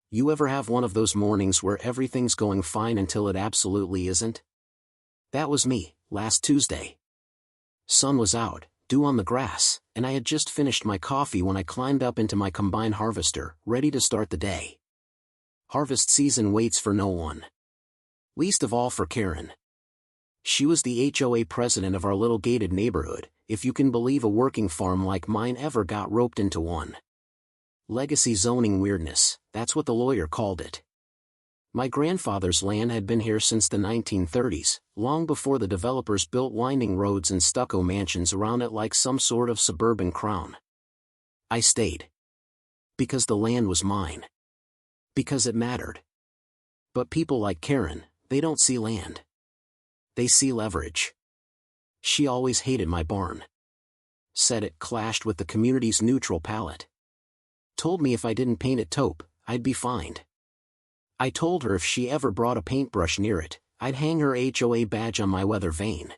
You ever have one of those mornings where everything's going fine until it absolutely isn't? That was me, last Tuesday. Sun was out, dew on the grass, and I had just finished my coffee when I climbed up into my combine harvester, ready to start the day. Harvest season waits for no one. Least of all for Karen. She was the HOA president of our little gated neighborhood, if you can believe a working farm like mine ever got roped into one. Legacy zoning weirdness, that's what the lawyer called it. My grandfather's land had been here since the 1930s, long before the developers built winding roads and stucco mansions around it like some sort of suburban crown. I stayed. Because the land was mine. Because it mattered. But people like Karen, they don't see land. They see leverage. She always hated my barn. Said it clashed with the community's neutral palette. Told me if I didn't paint it taupe, I'd be fined. I told her if she ever brought a paintbrush near it, I'd hang her HOA badge on my weather vane.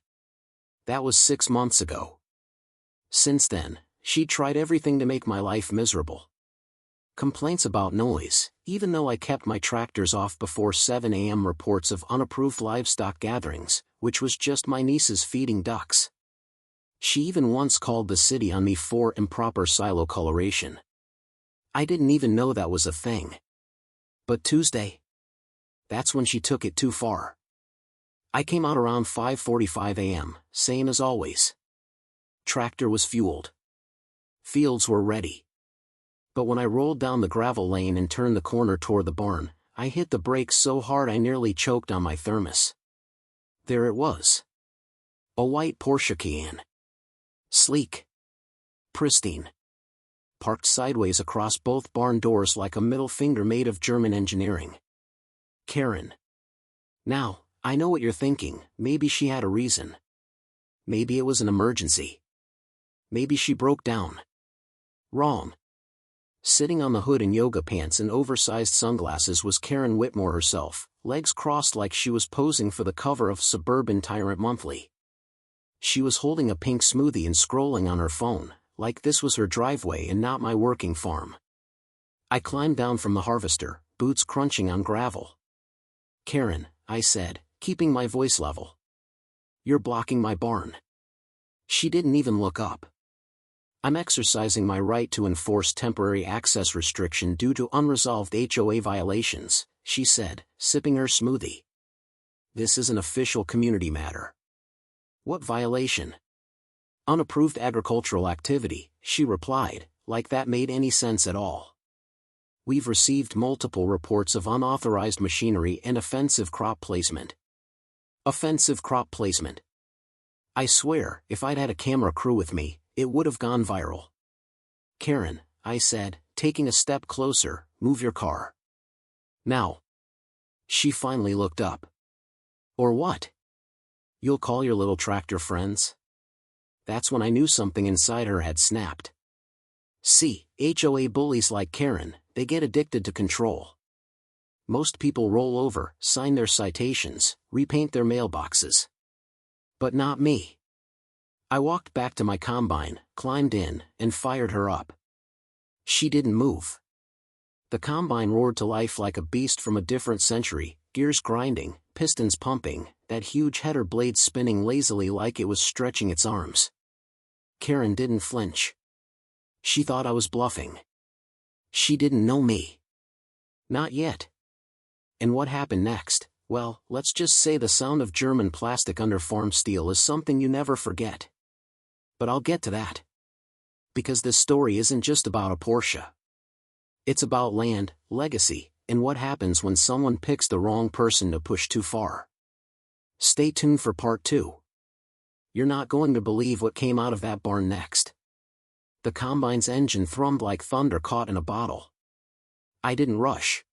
That was 6 months ago. Since then, she'd tried everything to make my life miserable. Complaints about noise, even though I kept my tractors off before 7 a.m. reports of unapproved livestock gatherings, which was just my nieces feeding ducks. She even once called the city on me for improper silo coloration. I didn't even know that was a thing. But Tuesday? That's when she took it too far. I came out around 5:45 a.m., same as always. Tractor was fueled. Fields were ready. But when I rolled down the gravel lane and turned the corner toward the barn, I hit the brakes so hard I nearly choked on my thermos. There it was. A white Porsche Cayenne. Sleek. Pristine. Parked sideways across both barn doors like a middle finger made of German engineering. Karen. Now, I know what you're thinking, maybe she had a reason. Maybe it was an emergency. Maybe she broke down. Wrong. Sitting on the hood in yoga pants and oversized sunglasses was Karen Whitmore herself, legs crossed like she was posing for the cover of Suburban Tyrant Monthly. She was holding a pink smoothie and scrolling on her phone, like this was her driveway and not my working farm. I climbed down from the harvester, boots crunching on gravel. Karen, I said, keeping my voice level. You're blocking my barn. She didn't even look up. I'm exercising my right to enforce temporary access restriction due to unresolved HOA violations, she said, sipping her smoothie. This is an official community matter. What violation? Unapproved agricultural activity, she replied, like that made any sense at all. We've received multiple reports of unauthorized machinery and offensive crop placement. Offensive crop placement. I swear, if I'd had a camera crew with me, it would have gone viral. Karen, I said, taking a step closer, move your car. Now. She finally looked up. Or what? You'll call your little tractor friends? That's when I knew something inside her had snapped. See, HOA bullies like Karen, they get addicted to control. Most people roll over, sign their citations, repaint their mailboxes. But not me. I walked back to my combine, climbed in, and fired her up. She didn't move. The combine roared to life like a beast from a different century, gears grinding, pistons pumping, that huge header blade spinning lazily like it was stretching its arms. Karen didn't flinch. She thought I was bluffing. She didn't know me. Not yet. And what happened next? Well, let's just say the sound of German plastic under farm steel is something you never forget. But I'll get to that. Because this story isn't just about a Porsche. It's about land, legacy, and what happens when someone picks the wrong person to push too far. Stay tuned for part 2. You're not going to believe what came out of that barn next. The combine's engine thrummed like thunder caught in a bottle. I didn't rush.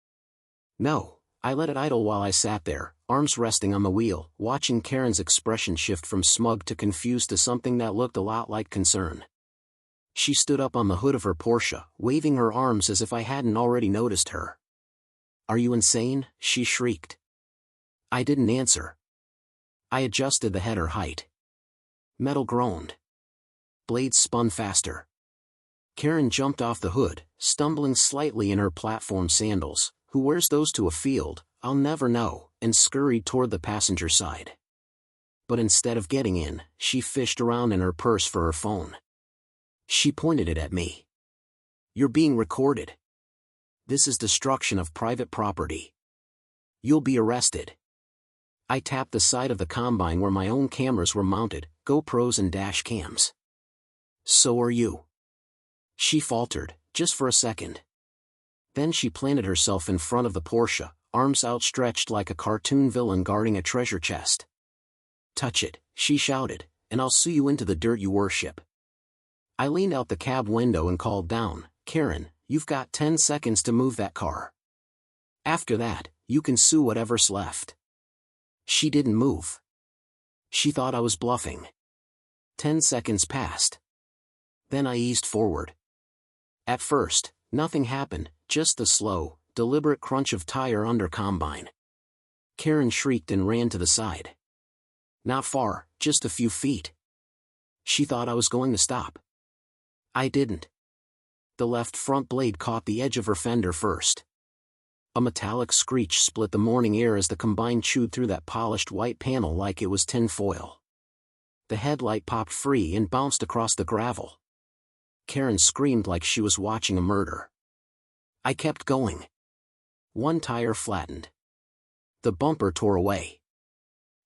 No, I let it idle while I sat there, arms resting on the wheel, watching Karen's expression shift from smug to confused to something that looked a lot like concern. She stood up on the hood of her Porsche, waving her arms as if I hadn't already noticed her. Are you insane? She shrieked. I didn't answer. I adjusted the header height. Metal groaned. Blades spun faster. Karen jumped off the hood, stumbling slightly in her platform sandals, Who wears those to a field, I'll never know, and scurried toward the passenger side. But instead of getting in, she fished around in her purse for her phone. She pointed it at me. "You're being recorded. This is destruction of private property. You'll be arrested." I tapped the side of the combine where my own cameras were mounted, GoPros and dash cams. "So are you." She faltered, just for a second. Then she planted herself in front of the Porsche, arms outstretched like a cartoon villain guarding a treasure chest. "Touch it," she shouted, "and I'll sue you into the dirt you worship." I leaned out the cab window and called down, "Karen, you've got 10 seconds to move that car. After that, you can sue whatever's left." She didn't move. She thought I was bluffing. 10 seconds passed. Then I eased forward. At first, nothing happened, just the slow, deliberate crunch of tire under combine. Karen shrieked and ran to the side. Not far, just a few feet. She thought I was going to stop. I didn't. The left front blade caught the edge of her fender first. A metallic screech split the morning air as the combine chewed through that polished white panel like it was tin foil. The headlight popped free and bounced across the gravel. Karen screamed like she was watching a murder. I kept going. One tire flattened. The bumper tore away.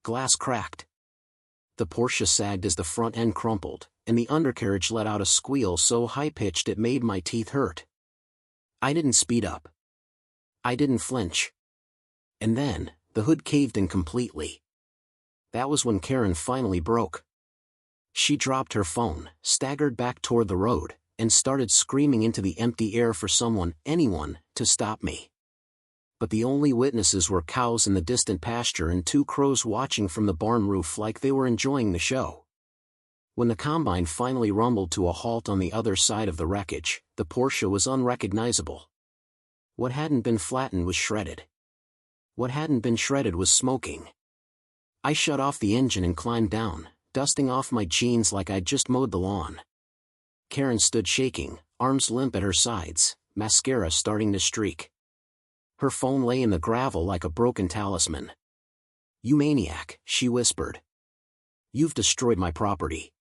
Glass cracked. The Porsche sagged as the front end crumpled, and the undercarriage let out a squeal so high-pitched it made my teeth hurt. I didn't speed up. I didn't flinch. And then, the hood caved in completely. That was when Karen finally broke. She dropped her phone, staggered back toward the road, and started screaming into the empty air for someone, anyone, to stop me. But the only witnesses were cows in the distant pasture and 2 crows watching from the barn roof like they were enjoying the show. When the combine finally rumbled to a halt on the other side of the wreckage, the Porsche was unrecognizable. What hadn't been flattened was shredded. What hadn't been shredded was smoking. I shut off the engine and climbed down, dusting off my jeans like I'd just mowed the lawn. Karen stood shaking, arms limp at her sides, mascara starting to streak. Her phone lay in the gravel like a broken talisman. "You maniac," she whispered. "You've destroyed my property."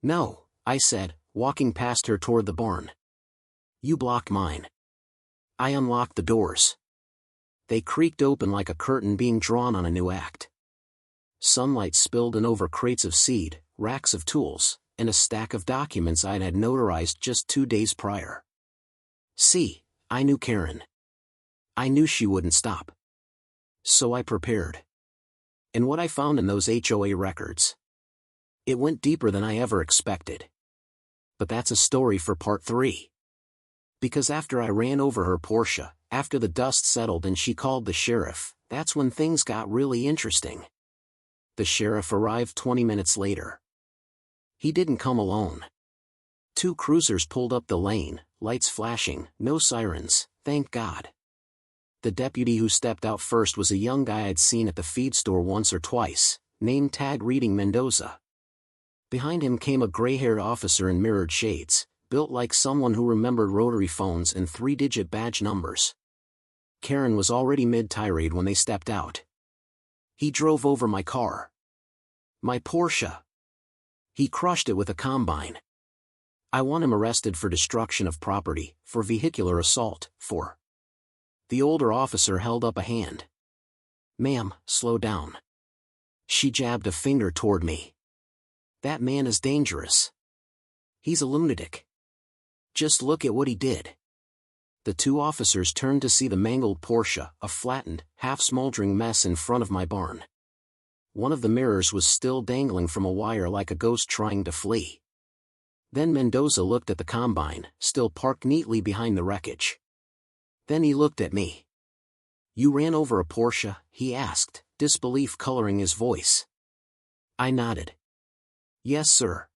"No," I said, walking past her toward the barn. "You blocked mine." I unlocked the doors. They creaked open like a curtain being drawn on a new act. Sunlight spilled in over crates of seed, racks of tools, and a stack of documents I'd had notarized just 2 days prior. See, I knew Karen. I knew she wouldn't stop. So I prepared. And what I found in those HOA records. It went deeper than I ever expected. But that's a story for part 3. Because after I ran over her Porsche, after the dust settled and she called the sheriff, that's when things got really interesting. The sheriff arrived 20 minutes later. He didn't come alone. 2 cruisers pulled up the lane, lights flashing, no sirens, thank God. The deputy who stepped out first was a young guy I'd seen at the feed store once or twice, name tag reading Mendoza. Behind him came a gray-haired officer in mirrored shades, built like someone who remembered rotary phones and 3-digit badge numbers. Karen was already mid-tirade when they stepped out. He drove over my car. My Porsche. He crushed it with a combine. I want him arrested for destruction of property, for vehicular assault, for... The older officer held up a hand. "Ma'am, slow down." She jabbed a finger toward me. "That man is dangerous. He's a lunatic. Just look at what he did." The 2 officers turned to see the mangled Porsche, a flattened, half-smoldering mess in front of my barn. One of the mirrors was still dangling from a wire like a ghost trying to flee. Then Mendoza looked at the combine, still parked neatly behind the wreckage. Then he looked at me. "You ran over a Porsche?" he asked, disbelief coloring his voice. I nodded. "Yes, sir.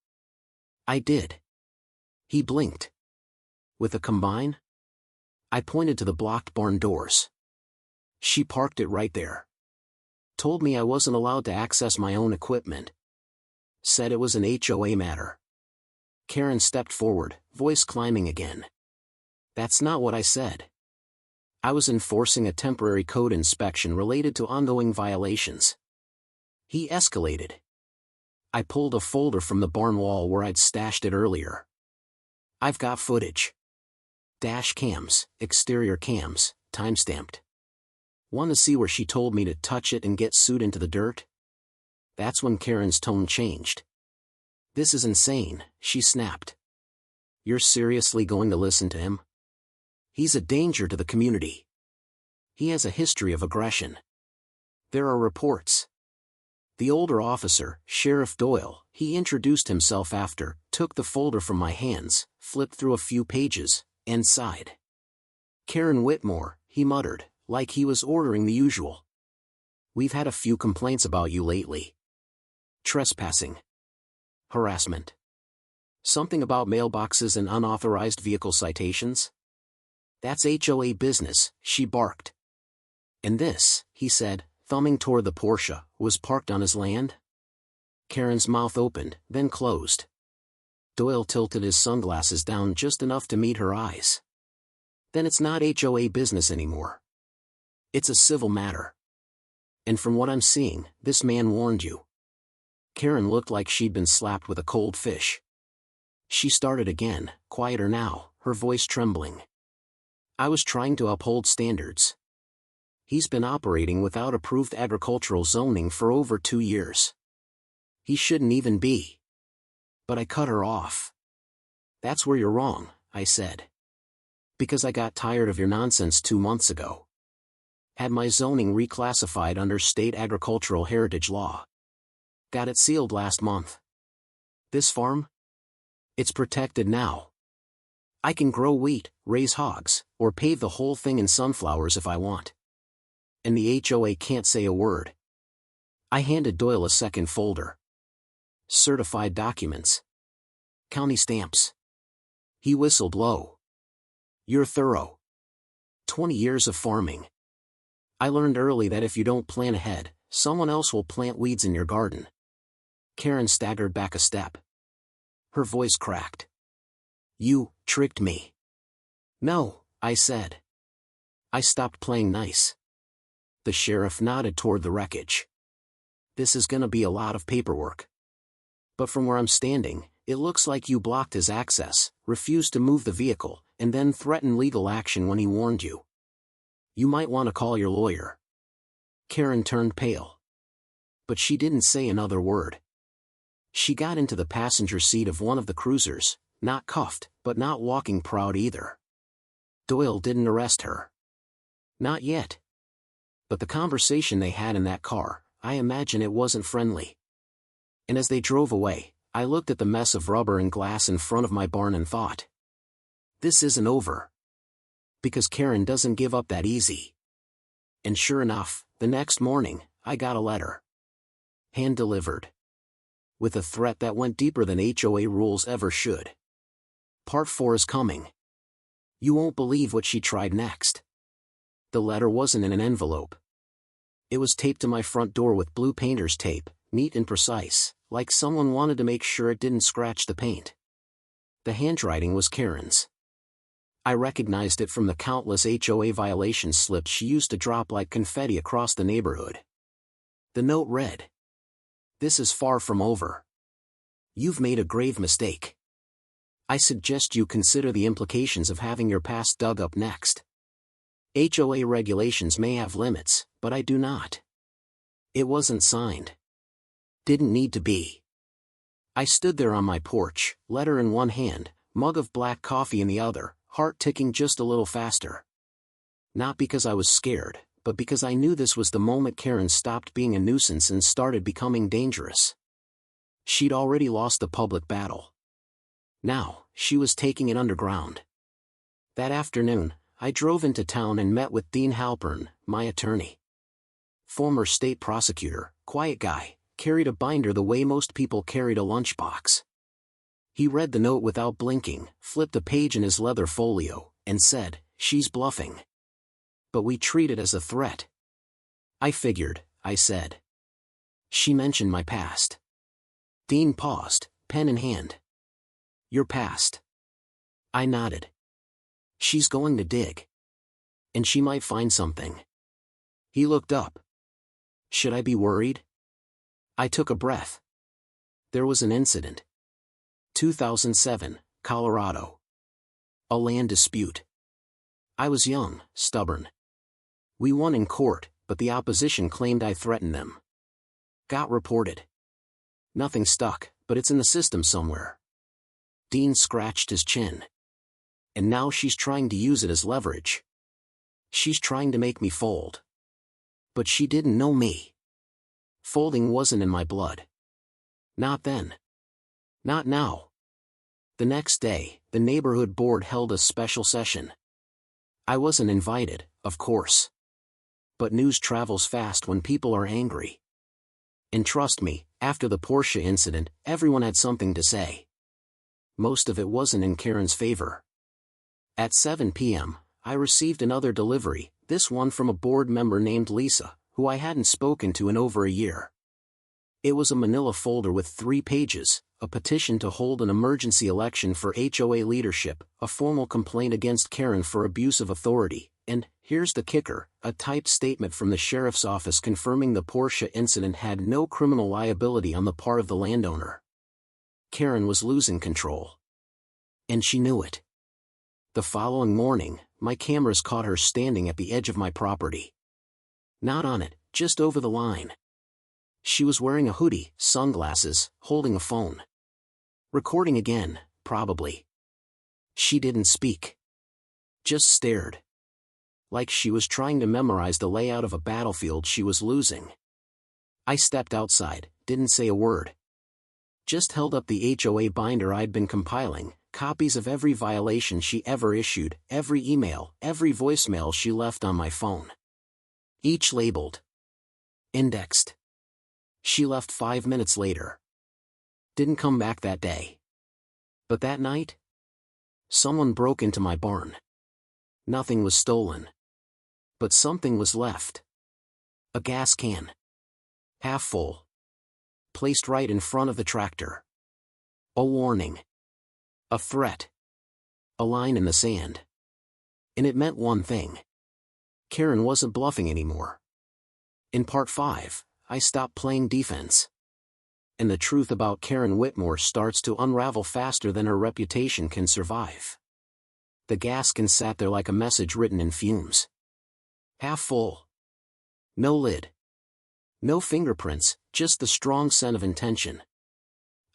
I did." He blinked. "With a combine?" I pointed to the blocked barn doors. "She parked it right there. Told me I wasn't allowed to access my own equipment. Said it was an HOA matter." Karen stepped forward, voice climbing again. "That's not what I said. I was enforcing a temporary code inspection related to ongoing violations. He escalated. I pulled a folder from the barn wall where I'd stashed it earlier. I've got footage. Dash cams, exterior cams, timestamped. Want to see where she told me to touch it and get sued into the dirt? That's when Karen's tone changed. This is insane, she snapped. You're seriously going to listen to him? He's a danger to the community. He has a history of aggression. There are reports. The older officer, Sheriff Doyle, he introduced himself after, took the folder from my hands, flipped through a few pages, and sighed. Karen Whitmore, he muttered, like he was ordering the usual. We've had a few complaints about you lately. Trespassing. Harassment. Something about mailboxes and unauthorized vehicle citations? That's HOA business, she barked. And this, he said, thumbing toward the Porsche, was parked on his land? Karen's mouth opened, then closed. Doyle tilted his sunglasses down just enough to meet her eyes. Then it's not HOA business anymore. It's a civil matter. And from what I'm seeing, this man warned you. Karen looked like she'd been slapped with a cold fish. She started again, quieter now, her voice trembling. I was trying to uphold standards. He's been operating without approved agricultural zoning for over 2 years. He shouldn't even be. But I cut her off. That's where you're wrong, I said. Because I got tired of your nonsense 2 months ago. Had my zoning reclassified under state agricultural heritage law. Got it sealed last month. This farm? It's protected now. I can grow wheat, raise hogs, or pave the whole thing in sunflowers if I want. And the HOA can't say a word. I handed Doyle a second folder. Certified documents. County stamps. He whistled low. You're thorough. 20 years of farming. I learned early that if you don't plan ahead, someone else will plant weeds in your garden. Karen staggered back a step. Her voice cracked. You tricked me. No, I said. I stopped playing nice. The sheriff nodded toward the wreckage. This is gonna be a lot of paperwork. But from where I'm standing, it looks like you blocked his access, refused to move the vehicle, and then threatened legal action when he warned you. You might want to call your lawyer. Karen turned pale. But she didn't say another word. She got into the passenger seat of one of the cruisers, not cuffed, but not walking proud either. Doyle didn't arrest her. Not yet. But the conversation they had in that car, I imagine it wasn't friendly. And as they drove away, I looked at the mess of rubber and glass in front of my barn and thought. This isn't over. Because Karen doesn't give up that easy. And sure enough, the next morning, I got a letter. Hand-delivered. With a threat that went deeper than HOA rules ever should. Part 4 is coming. You won't believe what she tried next. The letter wasn't in an envelope. It was taped to my front door with blue painter's tape, neat and precise, like someone wanted to make sure it didn't scratch the paint. The handwriting was Karen's. I recognized it from the countless HOA violation slips she used to drop like confetti across the neighborhood. The note read. This is far from over. You've made a grave mistake. I suggest you consider the implications of having your past dug up next. HOA regulations may have limits, but I do not. It wasn't signed. Didn't need to be. I stood there on my porch, letter in one hand, mug of black coffee in the other, heart ticking just a little faster. Not because I was scared, but because I knew this was the moment Karen stopped being a nuisance and started becoming dangerous. She'd already lost the public battle. Now, she was taking it underground. That afternoon, I drove into town and met with Dean Halpern, my attorney. Former state prosecutor, quiet guy, carried a binder the way most people carried a lunchbox. He read the note without blinking, flipped a page in his leather folio, and said, "She's bluffing. But we treat it as a threat." I figured, I said. She mentioned my past. Dean paused, pen in hand. Your past. I nodded. She's going to dig. And she might find something. He looked up. Should I be worried? I took a breath. There was an incident. 2007, Colorado. A land dispute. I was young, stubborn. We won in court, but the opposition claimed I threatened them. Got reported. Nothing stuck, but it's in the system somewhere. Dean scratched his chin. And now she's trying to use it as leverage. She's trying to make me fold. But she didn't know me. Folding wasn't in my blood. Not then. Not now. The next day, the neighborhood board held a special session. I wasn't invited, of course. But news travels fast when people are angry. And trust me, after the Porsche incident, everyone had something to say. Most of it wasn't in Karen's favor. At 7 p.m., I received another delivery, this one from a board member named Lisa, who I hadn't spoken to in over a year. It was a manila folder with 3 pages, a petition to hold an emergency election for HOA leadership, a formal complaint against Karen for abuse of authority, and, here's the kicker, a typed statement from the sheriff's office confirming the Porsche incident had no criminal liability on the part of the landowner. Karen was losing control. And she knew it. The following morning, my cameras caught her standing at the edge of my property. Not on it, just over the line. She was wearing a hoodie, sunglasses, holding a phone. Recording again, probably. She didn't speak. Just stared. Like she was trying to memorize the layout of a battlefield she was losing. I stepped outside, didn't say a word. Just held up the HOA binder I'd been compiling, copies of every violation she ever issued, every email, every voicemail she left on my phone. Each labeled. Indexed. She left 5 minutes later. Didn't come back that day. But that night? Someone broke into my barn. Nothing was stolen. But something was left. A gas can. Half full. Placed right in front of the tractor. A warning. A threat. A line in the sand. And it meant one thing. Karen wasn't bluffing anymore. In part 5, I stopped playing defense. And the truth about Karen Whitmore starts to unravel faster than her reputation can survive. The gas can sat there like a message written in fumes. Half full. No lid. No fingerprints, just the strong scent of intention.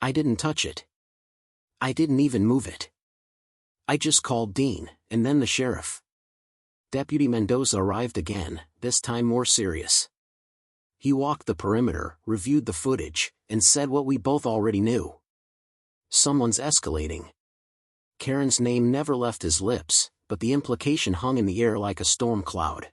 I didn't touch it. I didn't even move it. I just called Dean, and then the sheriff. Deputy Mendoza arrived again, this time more serious. He walked the perimeter, reviewed the footage, and said what we both already knew. Someone's escalating. Karen's name never left his lips, but the implication hung in the air like a storm cloud.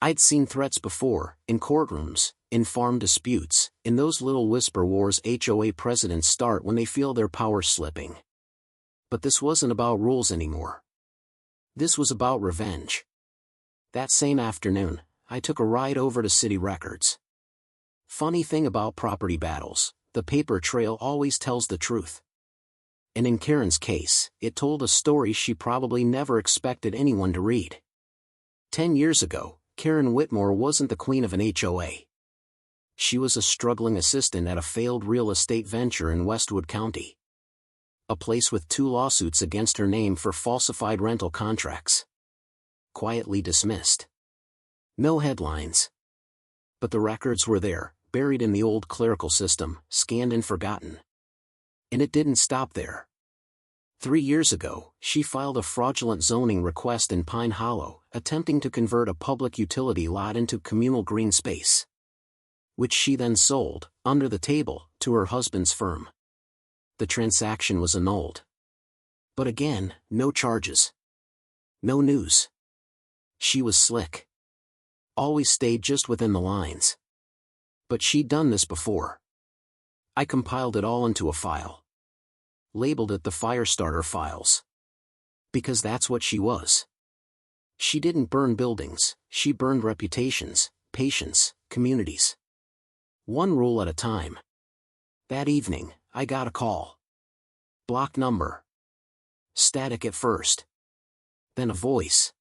I'd seen threats before, in courtrooms, in farm disputes, in those little whisper wars HOA presidents start when they feel their power slipping. But this wasn't about rules anymore. This was about revenge. That same afternoon, I took a ride over to City Records. Funny thing about property battles, the paper trail always tells the truth. And in Karen's case, it told a story she probably never expected anyone to read. 10 years ago, Karen Whitmore wasn't the queen of an HOA. She was a struggling assistant at a failed real estate venture in Westwood County. A place with 2 lawsuits against her name for falsified rental contracts. Quietly dismissed. No headlines. But the records were there, buried in the old clerical system, scanned and forgotten. And it didn't stop there. 3 years ago, she filed a fraudulent zoning request in Pine Hollow, attempting to convert a public utility lot into communal green space. Which she then sold, under the table, to her husband's firm. The transaction was annulled. But again, no charges. No news. She was slick. Always stayed just within the lines. But she'd done this before. I compiled it all into a file. Labeled it the Firestarter Files. Because that's what she was. She didn't burn buildings, she burned reputations, patience, communities. One rule at a time. That evening, I got a call. Block number. Static at first. Then a voice.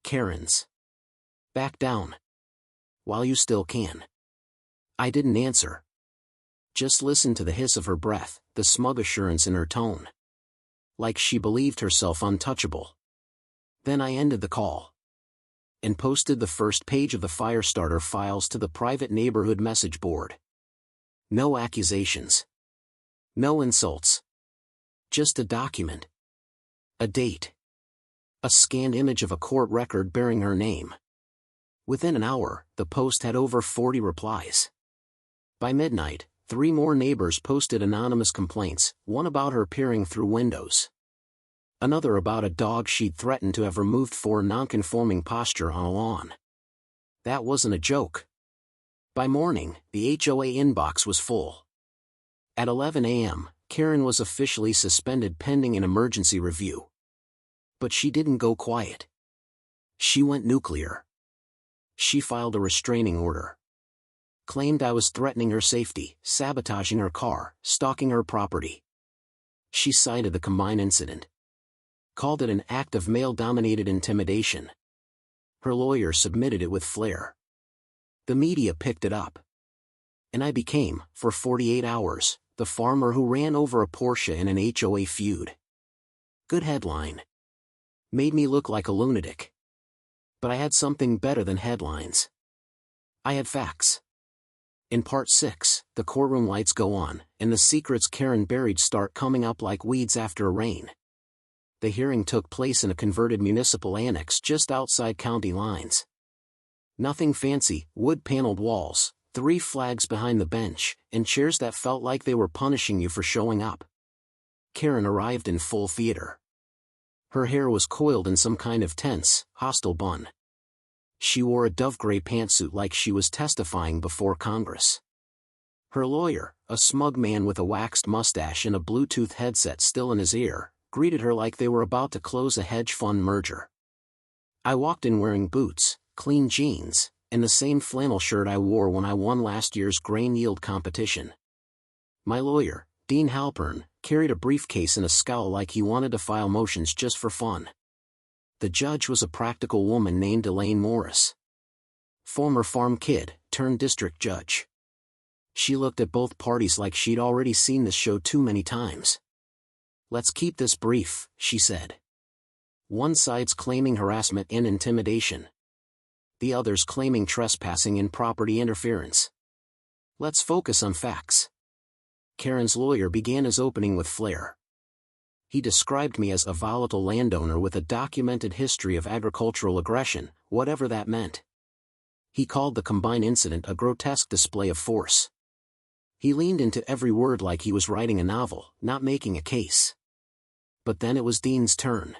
Karens. Back down. While you still can. I didn't answer. Just listened to the hiss of her breath, the smug assurance in her tone. Like she believed herself untouchable. Then I ended the call. And posted the first page of the Firestarter files to the private neighborhood message board. No accusations. No insults. Just a document. A date. A scanned image of a court record bearing her name. Within an hour, the post had over 40 replies. By midnight, 3 more neighbors posted anonymous complaints, one about her peering through windows. Another about a dog she'd threatened to have removed for nonconforming posture on a lawn. That wasn't a joke. By morning, the HOA inbox was full. At 11 a.m., Karen was officially suspended pending an emergency review. But she didn't go quiet. She went nuclear. She filed a restraining order. Claimed I was threatening her safety, sabotaging her car, stalking her property. She cited the combined incident. Called it an act of male-dominated intimidation. Her lawyer submitted it with flair. The media picked it up. And I became, for 48 hours, the farmer who ran over a Porsche in an HOA feud. Good headline. Made me look like a lunatic. But I had something better than headlines. I had facts. In part 6, the courtroom lights go on, and the secrets Karen buried start coming up like weeds after a rain. The hearing took place in a converted municipal annex just outside county lines. Nothing fancy, wood-paneled walls, 3 flags behind the bench, and chairs that felt like they were punishing you for showing up. Karen arrived in full theater. Her hair was coiled in some kind of tense, hostile bun. She wore a dove-gray pantsuit like she was testifying before Congress. Her lawyer, a smug man with a waxed mustache and a Bluetooth headset still in his ear, greeted her like they were about to close a hedge fund merger. I walked in wearing boots, clean jeans, and the same flannel shirt I wore when I won last year's grain yield competition. My lawyer, Dean Halpern, carried a briefcase and a scowl like he wanted to file motions just for fun. The judge was a practical woman named Elaine Morris. Former farm kid, turned district judge. She looked at both parties like she'd already seen this show too many times. Let's keep this brief, she said. One side's claiming harassment and intimidation. The other's claiming trespassing and property interference. Let's focus on facts. Karen's lawyer began his opening with flair. He described me as a volatile landowner with a documented history of agricultural aggression, whatever that meant. He called the combined incident a grotesque display of force. He leaned into every word like he was writing a novel, not making a case. But then it was Dean's turn.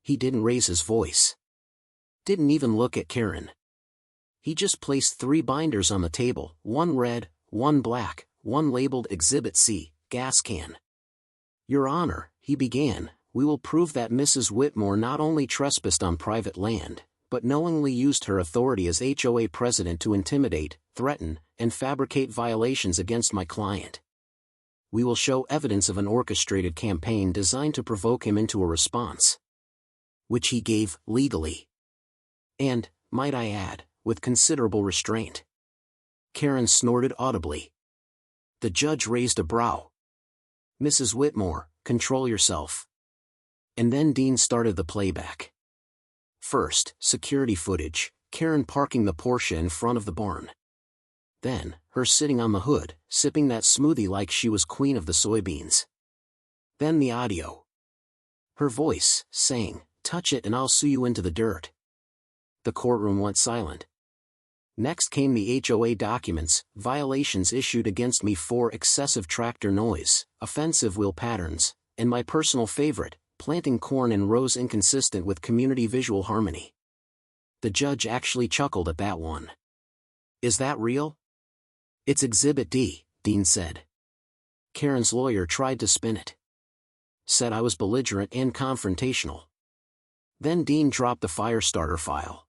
He didn't raise his voice. Didn't even look at Karen. He just placed 3 binders on the table, one red, one black, one labeled Exhibit C, gas can. Your Honor, he began, we will prove that Mrs. Whitmore not only trespassed on private land, but knowingly used her authority as HOA president to intimidate, threaten, and fabricate violations against my client. We will show evidence of an orchestrated campaign designed to provoke him into a response. Which he gave, legally. And, might I add, with considerable restraint. Karen snorted audibly. The judge raised a brow. Mrs. Whitmore, control yourself. And then Dean started the playback. First, security footage, Karen parking the Porsche in front of the barn. Then, her sitting on the hood, sipping that smoothie like she was queen of the soybeans. Then the audio. Her voice, saying, touch it and I'll sue you into the dirt. The courtroom went silent. Next came the HOA documents, violations issued against me for excessive tractor noise, offensive wheel patterns, and my personal favorite, planting corn in rows inconsistent with community visual harmony. The judge actually chuckled at that one. Is that real? It's Exhibit D, Dean said. Karen's lawyer tried to spin it. Said I was belligerent and confrontational. Then Dean dropped the Firestarter file.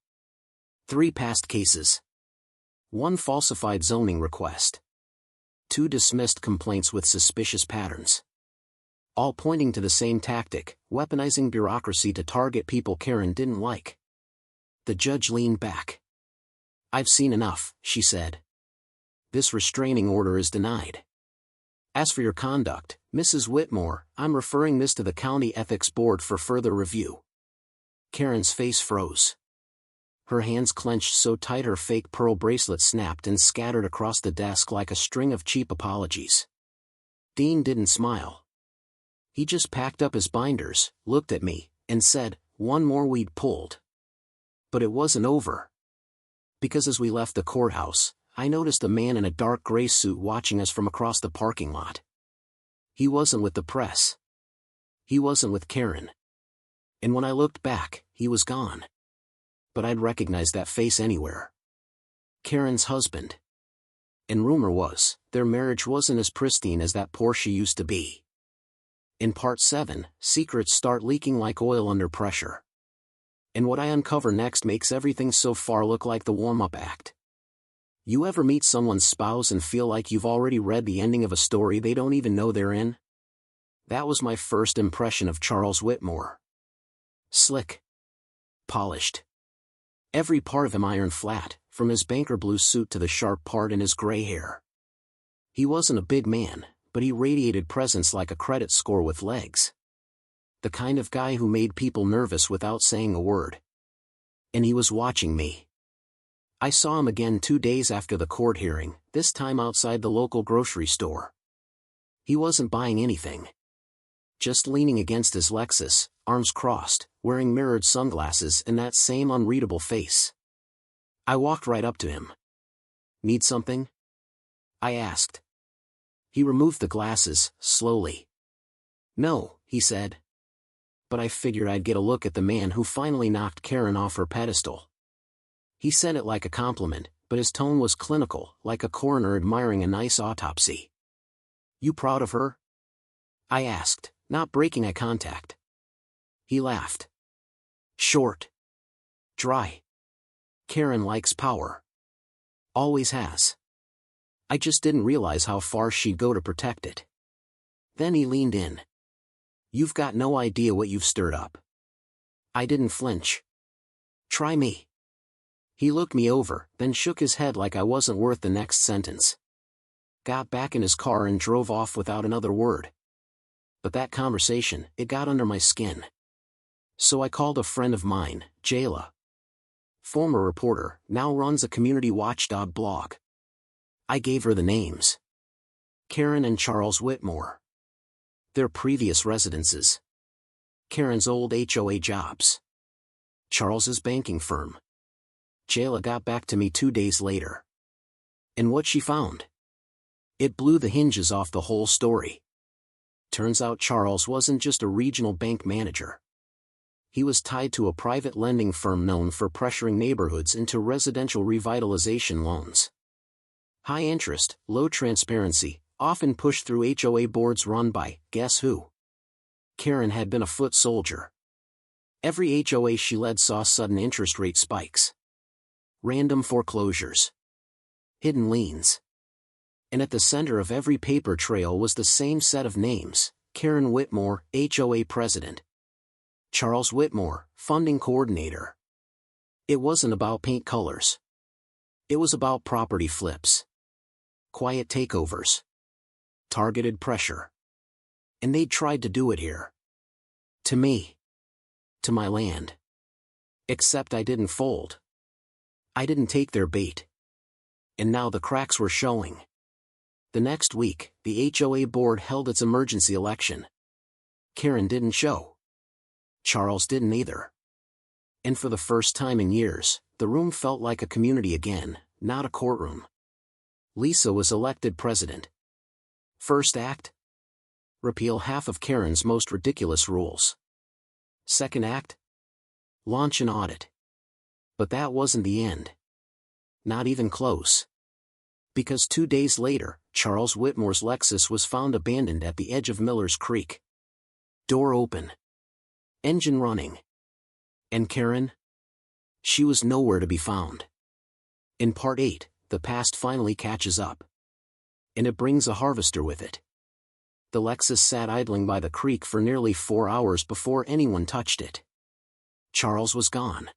3 past cases. 1 falsified zoning request. 2 dismissed complaints with suspicious patterns. All pointing to the same tactic, weaponizing bureaucracy to target people Karen didn't like. The judge leaned back. "I've seen enough," she said. "This restraining order is denied. As for your conduct, Mrs. Whitmore, I'm referring this to the County Ethics Board for further review." Karen's face froze. Her hands clenched so tight her fake pearl bracelet snapped and scattered across the desk like a string of cheap apologies. Dean didn't smile. He just packed up his binders, looked at me, and said, "One more we'd pulled." But it wasn't over. Because as we left the courthouse, I noticed a man in a dark gray suit watching us from across the parking lot. He wasn't with the press. He wasn't with Karen. And when I looked back, he was gone. But I'd recognize that face anywhere. Karen's husband. And rumor was, their marriage wasn't as pristine as that Porsche used to be. In Part 7, secrets start leaking like oil under pressure. And what I uncover next makes everything so far look like the warm-up act. You ever meet someone's spouse and feel like you've already read the ending of a story they don't even know they're in? That was my first impression of Charles Whitmore. Slick. Polished. Every part of him ironed flat, from his banker blue suit to the sharp part in his gray hair. He wasn't a big man, but he radiated presence like a credit score with legs. The kind of guy who made people nervous without saying a word. And he was watching me. I saw him again 2 days after the court hearing, this time outside the local grocery store. He wasn't buying anything. Just leaning against his Lexus, arms crossed, wearing mirrored sunglasses and that same unreadable face. I walked right up to him. "Need something?" I asked. He removed the glasses, slowly. "No," he said. But I figured I'd get a look at the man who finally knocked Karen off her pedestal. He said it like a compliment, but his tone was clinical, like a coroner admiring a nice autopsy. "You proud of her?" I asked, not breaking eye contact. He laughed. "Short. Dry. Karen likes power. Always has. I just didn't realize how far she'd go to protect it." Then he leaned in. "You've got no idea what you've stirred up." I didn't flinch. "Try me." He looked me over, then shook his head like I wasn't worth the next sentence. Got back in his car and drove off without another word. But that conversation, it got under my skin. So I called a friend of mine, Jayla. Former reporter, now runs a community watchdog blog. I gave her the names. Karen and Charles Whitmore. Their previous residences. Karen's old HOA jobs. Charles's banking firm. Jayla got back to me 2 days later. And what she found? It blew the hinges off the whole story. Turns out Charles wasn't just a regional bank manager. He was tied to a private lending firm known for pressuring neighborhoods into residential revitalization loans. High interest, low transparency, often pushed through HOA boards run by, guess who? Karen had been a foot soldier. Every HOA she led saw sudden interest rate spikes. Random foreclosures. Hidden liens. And at the center of every paper trail was the same set of names: Karen Whitmore, HOA president. Charles Whitmore, funding coordinator. It wasn't about paint colors. It was about property flips. Quiet takeovers. Targeted pressure. And they'd tried to do it here. To me. To my land. Except I didn't fold. I didn't take their bait. And now the cracks were showing. The next week, the HOA board held its emergency election. Karen didn't show. Charles didn't either. And for the first time in years, the room felt like a community again, not a courtroom. Lisa was elected president. First act? Repeal half of Karen's most ridiculous rules. Second act? Launch an audit. But that wasn't the end. Not even close. Because 2 days later, Charles Whitmore's Lexus was found abandoned at the edge of Miller's Creek. Door open. Engine running. And Karen? She was nowhere to be found. In Part 8, the past finally catches up. And it brings a harvester with it. The Lexus sat idling by the creek for nearly 4 hours before anyone touched it. Charles was gone.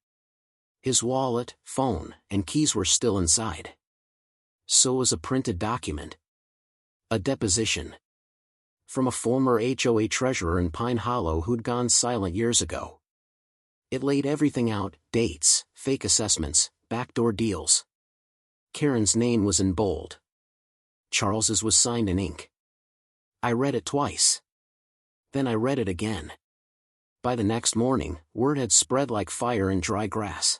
His wallet, phone, and keys were still inside. So was a printed document. A deposition. From a former HOA treasurer in Pine Hollow who'd gone silent years ago. It laid everything out: dates, fake assessments, backdoor deals. Karen's name was in bold. Charles's was signed in ink. I read it twice. Then I read it again. By the next morning, word had spread like fire in dry grass.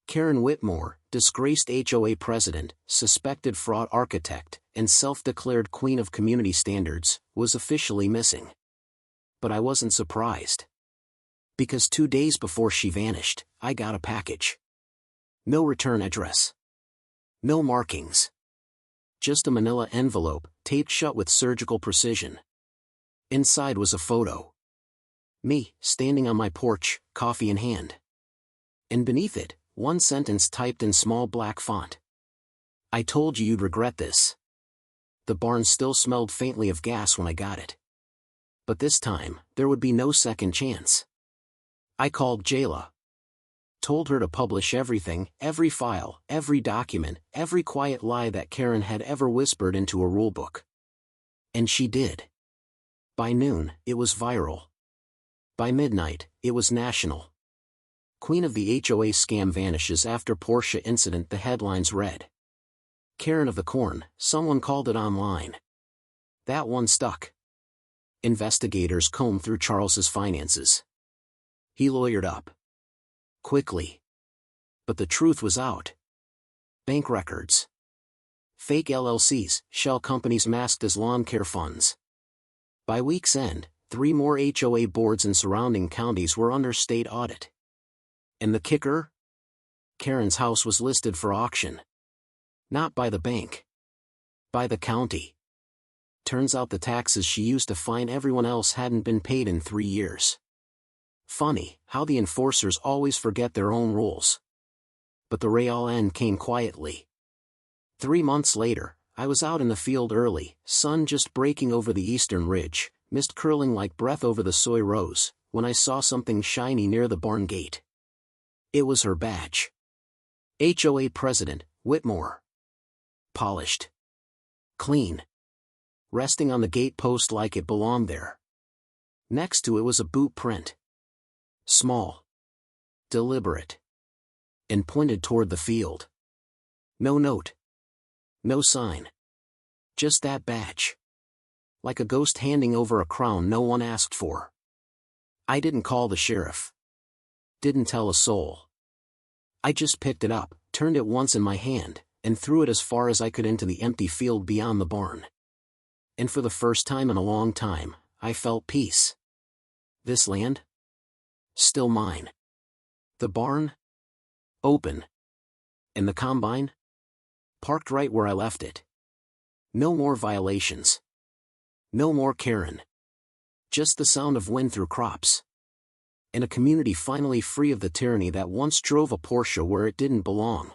Karen Whitmore, disgraced HOA president, suspected fraud architect, and self-declared queen of community standards, was officially missing. But I wasn't surprised. Because 2 days before she vanished, I got a package. No return address. No markings. Just a manila envelope, taped shut with surgical precision. Inside was a photo. Me, standing on my porch, coffee in hand. And beneath it, one sentence typed in small black font. I told you you'd regret this. The barn still smelled faintly of gas when I got it. But this time, there would be no second chance. I called Jayla. Told her to publish everything, every file, every document, every quiet lie that Karen had ever whispered into a rulebook. And she did. By noon, it was viral. By midnight, it was national. Queen of the HOA scam vanishes after Porsche incident, the headlines read. Karen of the Corn, someone called it online. That one stuck. Investigators combed through Charles's finances. He lawyered up. Quickly. But the truth was out. Bank records. Fake LLCs, shell companies masked as lawn care funds. By week's end, 3 more HOA boards in surrounding counties were under state audit. And the kicker? Karen's house was listed for auction. Not by the bank. By the county. Turns out the taxes she used to fine everyone else hadn't been paid in 3 years. Funny, how the enforcers always forget their own rules. But the real end came quietly. 3 months later, I was out in the field early, sun just breaking over the eastern ridge, mist curling like breath over the soy rows, when I saw something shiny near the barn gate. It was her badge. HOA President, Whitmore. Polished. Clean. Resting on the gate post like it belonged there. Next to it was a boot print. Small. Deliberate. And pointed toward the field. No note. No sign. Just that badge. Like a ghost handing over a crown no one asked for. I didn't call the sheriff. Didn't tell a soul. I just picked it up, turned it once in my hand, and threw it as far as I could into the empty field beyond the barn. And for the first time in a long time, I felt peace. This land? Still mine. The barn? Open. And the combine? Parked right where I left it. No more violations. No more Karen. Just the sound of wind through crops. And a community finally free of the tyranny that once drove a Porsche where it didn't belong.